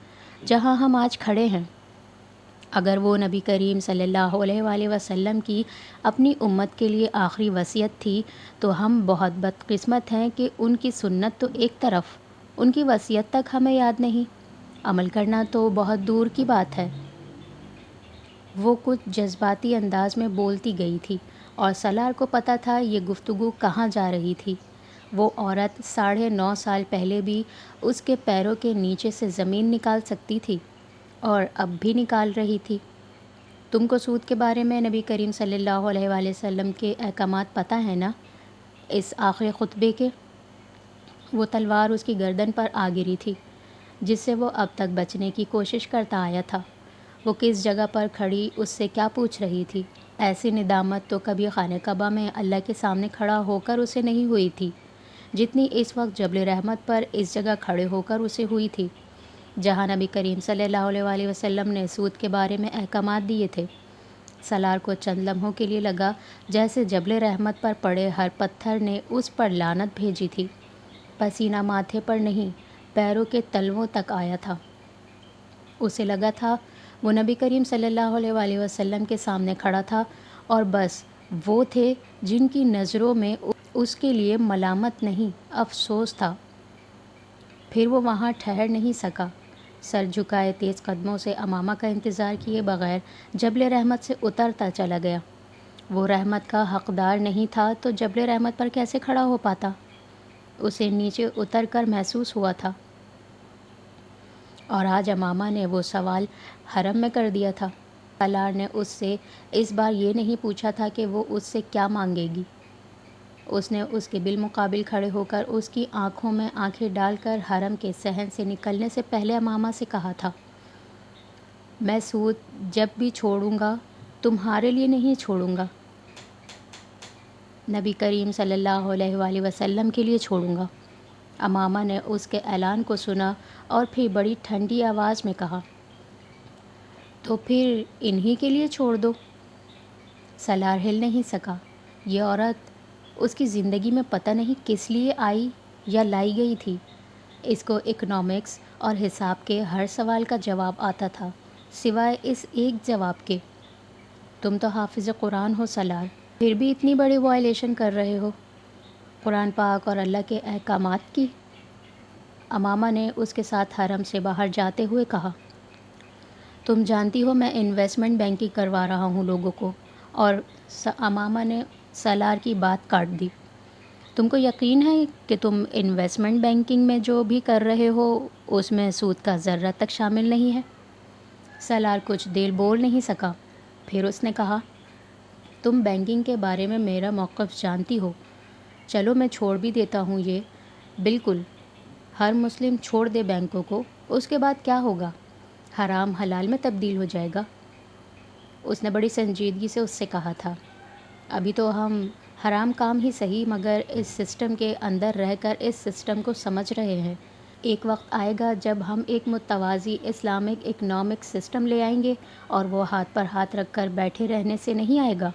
جہاں ہم آج کھڑے ہیں۔ اگر وہ نبی کریم صلی اللہ علیہ وآلہ وسلم کی اپنی امت کے لیے آخری وصیت تھی تو ہم بہت بدقسمت ہیں کہ ان کی سنت تو ایک طرف، ان کی وصیت تک ہمیں یاد نہیں، عمل کرنا تو بہت دور کی بات ہے۔ وہ کچھ جذباتی انداز میں بولتی گئی تھی، اور سالار کو پتہ تھا یہ گفتگو کہاں جا رہی تھی۔ وہ عورت 9.5 سال پہلے بھی اس کے پیروں کے نیچے سے زمین نکال سکتی تھی، اور اب بھی نکال رہی تھی۔ تم کو سود کے بارے میں نبی کریم صلی اللہ علیہ وآلہ وسلم کے احکامات پتہ ہیں نا، اس آخری خطبے کے؟ وہ تلوار اس کی گردن پر آ گری تھی، جس سے وہ اب تک بچنے کی کوشش کرتا آیا تھا۔ وہ کس جگہ پر کھڑی اس سے کیا پوچھ رہی تھی؟ ایسی ندامت تو کبھی خانہ کعبہ میں اللہ کے سامنے کھڑا ہو کر اسے نہیں ہوئی تھی، جتنی اس وقت جبل رحمت پر اس جگہ کھڑے ہو کر اسے ہوئی تھی، جہاں نبی کریم صلی اللہ علیہ وآلہ وسلم نے سود کے بارے میں احکامات دیے تھے۔ سالار کو چند لمحوں کے لیے لگا جیسے جبل رحمت پر پڑے ہر پتھر نے اس پر لعنت بھیجی تھی۔ پسینہ ماتھے پر نہیں، پیروں کے تلووں تک آیا تھا۔ اسے لگا تھا وہ نبی کریم صلی اللہ علیہ وآلہ وسلم کے سامنے کھڑا تھا، اور بس وہ تھے جن کی نظروں میں اس کے لیے ملامت نہیں، افسوس تھا۔ پھر وہ وہاں ٹھہر نہیں سکا۔ سر جھکائے تیز قدموں سے امامہ کا انتظار کیے بغیر جبل رحمت سے اترتا چلا گیا۔ وہ رحمت کا حقدار نہیں تھا تو جبل رحمت پر کیسے کھڑا ہو پاتا؟ اسے نیچے اتر کر محسوس ہوا تھا، اور آج امامہ نے وہ سوال حرم میں کر دیا تھا۔ سالار نے اس سے اس بار یہ نہیں پوچھا تھا کہ وہ اس سے کیا مانگے گی۔ اس نے اس کے بالمقابل کھڑے ہو کر اس کی آنکھوں میں آنکھیں ڈال کر حرم کے صحن سے نکلنے سے پہلے امامہ سے کہا تھا، میں سود جب بھی چھوڑوں گا تمہارے لیے نہیں چھوڑوں گا۔ نبی کریم صلی اللہ علیہ وآلہ وسلم کے لیے چھوڑوں گا۔ امامہ نے اس کے اعلان کو سنا اور پھر بڑی ٹھنڈی آواز میں کہا، تو پھر انہی کے لیے چھوڑ دو۔ سالار ہل نہیں سکا۔ یہ عورت اس کی زندگی میں پتہ نہیں کس لیے آئی یا لائی گئی تھی۔ اس کو اکنامکس اور حساب کے ہر سوال کا جواب آتا تھا، سوائے اس ایک جواب کے، تم تو حافظ قرآن ہو سالار، پھر بھی اتنی بڑی وائلیشن کر رہے ہو قرآن پاک اور اللہ کے احکامات کی۔ امامہ نے اس کے ساتھ حرم سے باہر جاتے ہوئے کہا، تم جانتی ہو میں انویسٹمنٹ بینکنگ کروا رہا ہوں لوگوں کو، اور امامہ نے سالار کی بات کاٹ دی۔ تم کو یقین ہے کہ تم انویسٹمنٹ بینکنگ میں جو بھی کر رہے ہو اس میں سود کا ذرہ تک شامل نہیں ہے؟ سالار کچھ دیر بول نہیں سکا، پھر اس نے کہا، تم بینکنگ کے بارے میں میرا موقف جانتی ہو، چلو میں چھوڑ بھی دیتا ہوں یہ، بالکل ہر مسلم چھوڑ دے بینکوں کو، اس کے بعد کیا ہوگا؟ حرام حلال میں تبدیل ہو جائے گا۔ اس نے بڑی سنجیدگی سے اس سے کہا تھا، ابھی تو ہم حرام کام ہی صحیح مگر اس سسٹم کے اندر رہ کر اس سسٹم کو سمجھ رہے ہیں۔ ایک وقت آئے گا جب ہم ایک متوازی اسلامک اکنامک سسٹم لے آئیں گے، اور وہ ہاتھ پر ہاتھ رکھ کر بیٹھے رہنے سے نہیں آئے گا،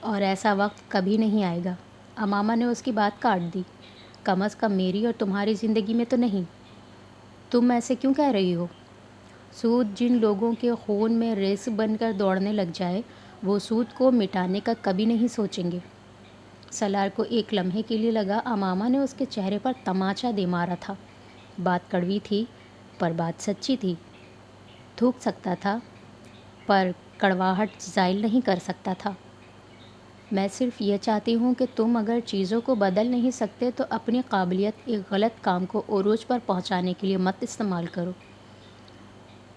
اور ایسا وقت کبھی نہیں آئے گا۔ امامہ نے اس کی بات کاٹ دی، کم از کم میری اور تمہاری زندگی میں تو نہیں۔ تم ایسے کیوں کہہ رہی ہو؟ سود جن لوگوں کے خون میں ریس بن کر دوڑنے لگ جائے، وہ سود کو مٹانے کا کبھی نہیں سوچیں گے۔ سالار کو ایک لمحے کے لیے لگا امامہ نے اس کے چہرے پر تماچا دے مارا تھا۔ بات کڑوی تھی پر بات سچی تھی۔ تھوک سکتا تھا پر کڑواہٹ زائل نہیں کر سکتا تھا۔ میں صرف یہ چاہتی ہوں کہ تم اگر چیزوں کو بدل نہیں سکتے تو اپنی قابلیت ایک غلط کام کو عروج پر پہنچانے کے لیے مت استعمال کرو۔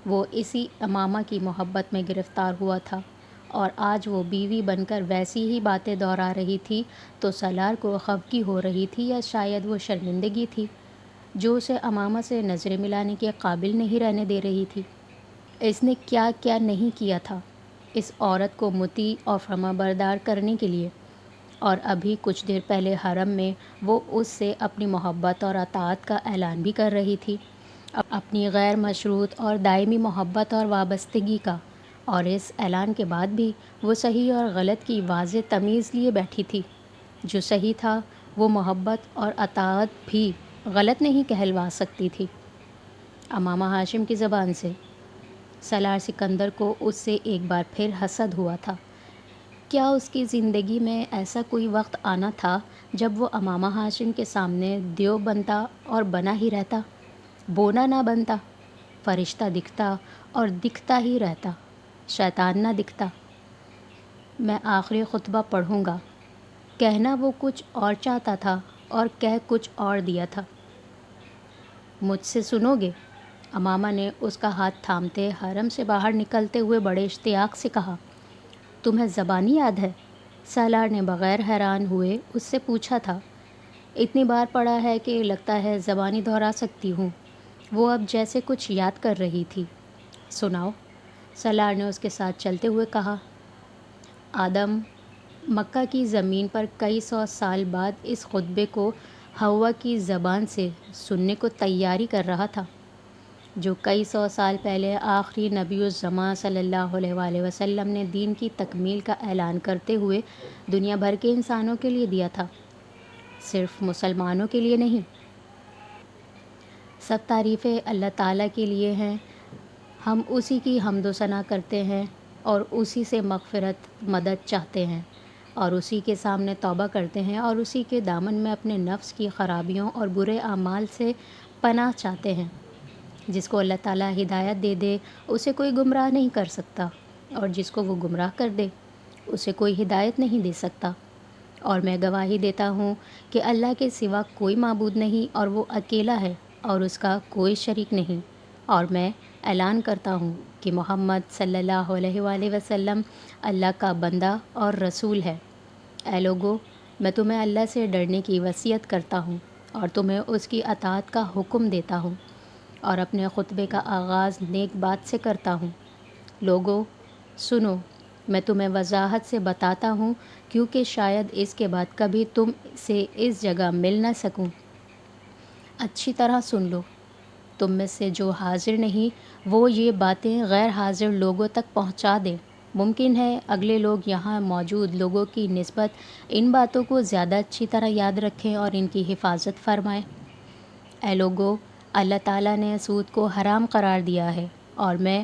وہ اسی امامہ کی محبت میں گرفتار ہوا تھا، اور آج وہ بیوی بن کر ویسی ہی باتیں دہرا رہی تھی تو سالار کو خفگی ہو رہی تھی، یا شاید وہ شرمندگی تھی جو اسے امامہ سے نظریں ملانے کے قابل نہیں رہنے دے رہی تھی۔ اس نے کیا کیا نہیں کیا تھا اس عورت کو مطیع اور فرمانبردار کرنے کے لیے، اور ابھی کچھ دیر پہلے حرم میں وہ اس سے اپنی محبت اور اطاعت کا اعلان بھی کر رہی تھی، اپنی غیر مشروط اور دائمی محبت اور وابستگی کا، اور اس اعلان کے بعد بھی وہ صحیح اور غلط کی واضح تمیز لیے بیٹھی تھی۔ جو صحیح تھا وہ محبت اور اطاعت بھی غلط نہیں کہلوا سکتی تھی۔ امامہ ہاشم کی زبان سے سالار سکندر کو اس سے ایک بار پھر حسد ہوا تھا۔ کیا اس کی زندگی میں ایسا کوئی وقت آنا تھا جب وہ امامہ ہاشم کے سامنے دیو بنتا اور بنا ہی رہتا، بونا نہ بنتا، فرشتہ دکھتا اور دکھتا ہی رہتا، شیطان نہ دکھتا؟ میں آخری خطبہ پڑھوں گا، کہنا وہ کچھ اور چاہتا تھا اور کہہ کچھ اور دیا تھا۔ مجھ سے سنو گے؟ امامہ نے اس کا ہاتھ تھامتے حرم سے باہر نکلتے ہوئے بڑے اشتیاق سے کہا، تمہیں زبانی یاد ہے؟ سالار نے بغیر حیران ہوئے اس سے پوچھا تھا۔ اتنی بار پڑھا ہے کہ لگتا ہے زبانی دہرا سکتی ہوں۔ وہ اب جیسے کچھ یاد کر رہی تھی۔ سناؤ، سالار نے اس کے ساتھ چلتے ہوئے کہا۔ آدم مکہ کی زمین پر کئی سو سال بعد اس خطبے کو حوا کی زبان سے سننے کو تیاری کر رہا تھا، جو کئی سو سال پہلے آخری نبی الزماں صلی اللہ علیہ وآلہ وسلم نے دین کی تکمیل کا اعلان کرتے ہوئے دنیا بھر کے انسانوں کے لیے دیا تھا، صرف مسلمانوں کے لیے نہیں۔ سب تعریفیں اللہ تعالیٰ کے لیے ہیں، ہم اسی کی حمد و ثنا کرتے ہیں اور اسی سے مغفرت مدد چاہتے ہیں، اور اسی کے سامنے توبہ کرتے ہیں، اور اسی کے دامن میں اپنے نفس کی خرابیوں اور برے اعمال سے پناہ چاہتے ہیں۔ جس کو اللہ تعالیٰ ہدایت دے دے اسے کوئی گمراہ نہیں کر سکتا، اور جس کو وہ گمراہ کر دے اسے کوئی ہدایت نہیں دے سکتا۔ اور میں گواہی دیتا ہوں کہ اللہ کے سوا کوئی معبود نہیں، اور وہ اکیلا ہے اور اس کا کوئی شریک نہیں، اور میں اعلان کرتا ہوں کہ محمد صلی اللہ علیہ وآلہ وسلم اللہ کا بندہ اور رسول ہے۔ اے لوگو، میں تمہیں اللہ سے ڈرنے کی وصیت کرتا ہوں اور تمہیں اس کی اطاعت کا حکم دیتا ہوں، اور اپنے خطبے کا آغاز نیک بات سے کرتا ہوں۔ لوگو سنو، میں تمہیں وضاحت سے بتاتا ہوں کیونکہ شاید اس کے بعد کبھی تم سے اس جگہ مل نہ سکوں۔ اچھی طرح سن لو، تم میں سے جو حاضر نہیں وہ یہ باتیں غیر حاضر لوگوں تک پہنچا دے۔ ممکن ہے اگلے لوگ یہاں موجود لوگوں کی نسبت ان باتوں کو زیادہ اچھی طرح یاد رکھیں اور ان کی حفاظت فرمائیں۔ اے لوگو، اللہ تعالیٰ نے سود کو حرام قرار دیا ہے اور میں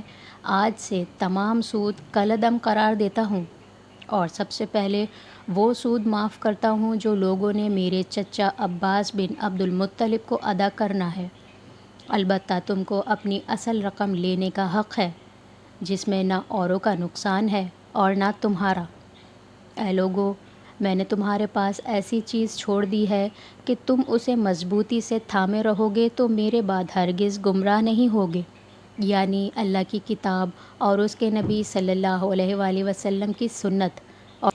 آج سے تمام سود کالعدم قرار دیتا ہوں، اور سب سے پہلے وہ سود معاف کرتا ہوں جو لوگوں نے میرے چچا عباس بن عبد المطلب کو ادا کرنا ہے۔ البتہ تم کو اپنی اصل رقم لینے کا حق ہے، جس میں نہ اوروں کا نقصان ہے اور نہ تمہارا۔ اے لوگو، میں نے تمہارے پاس ایسی چیز چھوڑ دی ہے کہ تم اسے مضبوطی سے تھامے رہو گے تو میرے بعد ہرگز گمراہ نہیں ہوگے، یعنی اللہ کی کتاب اور اس کے نبی صلی اللہ علیہ وآلہ وسلم کی سنت،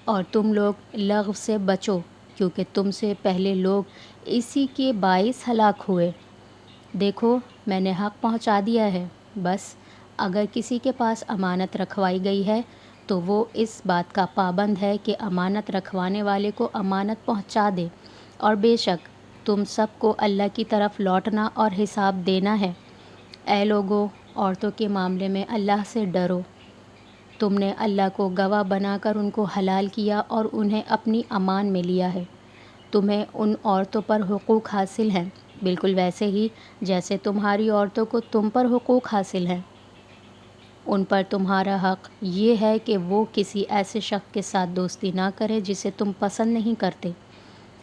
اور تم لوگ لغو سے بچو کیونکہ تم سے پہلے لوگ اسی کے باعث ہلاک ہوئے۔ دیکھو، میں نے حق پہنچا دیا ہے، بس اگر کسی کے پاس امانت رکھوائی گئی ہے تو وہ اس بات کا پابند ہے کہ امانت رکھوانے والے کو امانت پہنچا دے، اور بے شک تم سب کو اللہ کی طرف لوٹنا اور حساب دینا ہے۔ اے لوگو، عورتوں کے معاملے میں اللہ سے ڈرو۔ تم نے اللہ کو گواہ بنا کر ان کو حلال کیا اور انہیں اپنی امان میں لیا ہے۔ تمہیں ان عورتوں پر حقوق حاصل ہیں، بالکل ویسے ہی جیسے تمہاری عورتوں کو تم پر حقوق حاصل ہیں۔ ان پر تمہارا حق یہ ہے کہ وہ کسی ایسے شخص کے ساتھ دوستی نہ کریں جسے تم پسند نہیں کرتے،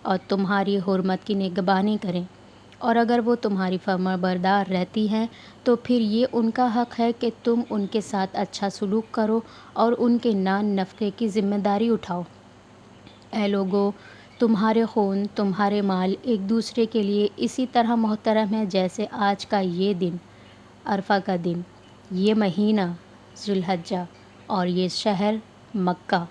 اور تمہاری حرمت کی نگہبانی کریں، اور اگر وہ تمہاری فرمانبردار رہتی ہیں تو پھر یہ ان کا حق ہے کہ تم ان کے ساتھ اچھا سلوک کرو اور ان کے نان نفقے کی ذمہ داری اٹھاؤ۔ اے لوگو، تمہارے خون، تمہارے مال ایک دوسرے کے لیے اسی طرح محترم ہے جیسے آج کا یہ دن، عرفہ کا دن، یہ مہینہ ذو الحجہ، اور یہ شہر مکہ۔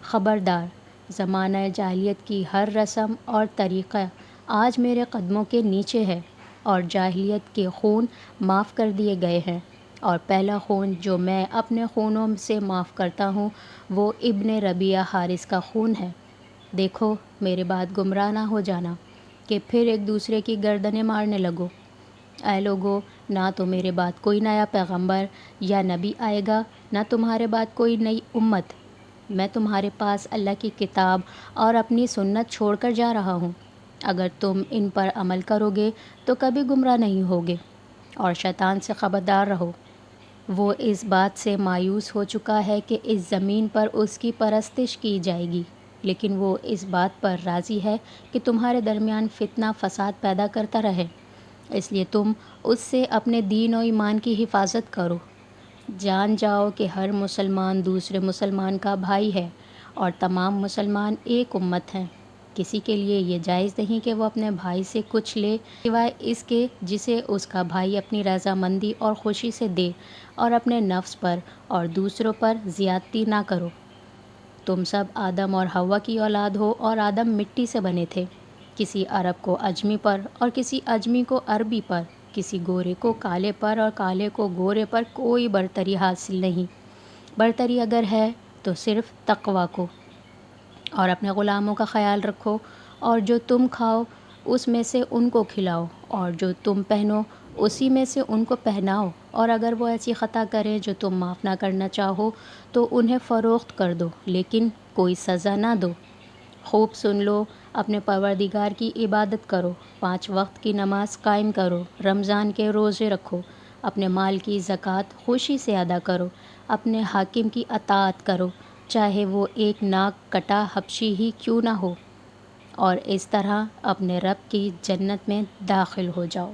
خبردار، زمانہ جاہلیت کی ہر رسم اور طریقہ آج میرے قدموں کے نیچے ہے، اور جاہلیت کے خون معاف کر دیے گئے ہیں، اور پہلا خون جو میں اپنے خونوں سے معاف کرتا ہوں وہ ابن ربیعہ حارث کا خون ہے۔ دیکھو، میرے بعد گمراہ نہ ہو جانا کہ پھر ایک دوسرے کی گردنیں مارنے لگو۔ اے لوگو، نہ تو میرے بعد کوئی نیا پیغمبر یا نبی آئے گا، نہ تمہارے بعد کوئی نئی امت۔ میں تمہارے پاس اللہ کی کتاب اور اپنی سنت چھوڑ کر جا رہا ہوں۔ اگر تم ان پر عمل کرو گے تو کبھی گمراہ نہیں ہوگے، اور شیطان سے خبردار رہو۔ وہ اس بات سے مایوس ہو چکا ہے کہ اس زمین پر اس کی پرستش کی جائے گی، لیکن وہ اس بات پر راضی ہے کہ تمہارے درمیان فتنہ فساد پیدا کرتا رہے، اس لیے تم اس سے اپنے دین و ایمان کی حفاظت کرو۔ جان جاؤ کہ ہر مسلمان دوسرے مسلمان کا بھائی ہے، اور تمام مسلمان ایک امت ہیں۔ کسی کے لیے یہ جائز نہیں کہ وہ اپنے بھائی سے کچھ لے سوائے اس کے جسے اس کا بھائی اپنی رضامندی اور خوشی سے دے، اور اپنے نفس پر اور دوسروں پر زیادتی نہ کرو۔ تم سب آدم اور حوا کی اولاد ہو، اور آدم مٹی سے بنے تھے۔ کسی عرب کو اجمی پر اور کسی اجمی کو عربی پر، کسی گورے کو کالے پر اور کالے کو گورے پر کوئی برتری حاصل نہیں۔ برتری اگر ہے تو صرف تقویٰ کو، اور اپنے غلاموں کا خیال رکھو، اور جو تم کھاؤ اس میں سے ان کو کھلاؤ، اور جو تم پہنو اسی میں سے ان کو پہناؤ، اور اگر وہ ایسی خطا کریں جو تم معاف نہ کرنا چاہو تو انہیں فروخت کر دو، لیکن کوئی سزا نہ دو۔ خوب سن لو، اپنے پروردگار کی عبادت کرو، 5 وقت کی نماز قائم کرو، رمضان کے روزے رکھو، اپنے مال کی زکوٰۃ خوشی سے ادا کرو، اپنے حاکم کی اطاعت کرو، چاہے وہ ایک ناک کٹا حبشی ہی کیوں نہ ہو، اور اس طرح اپنے رب کی جنت میں داخل ہو جاؤ۔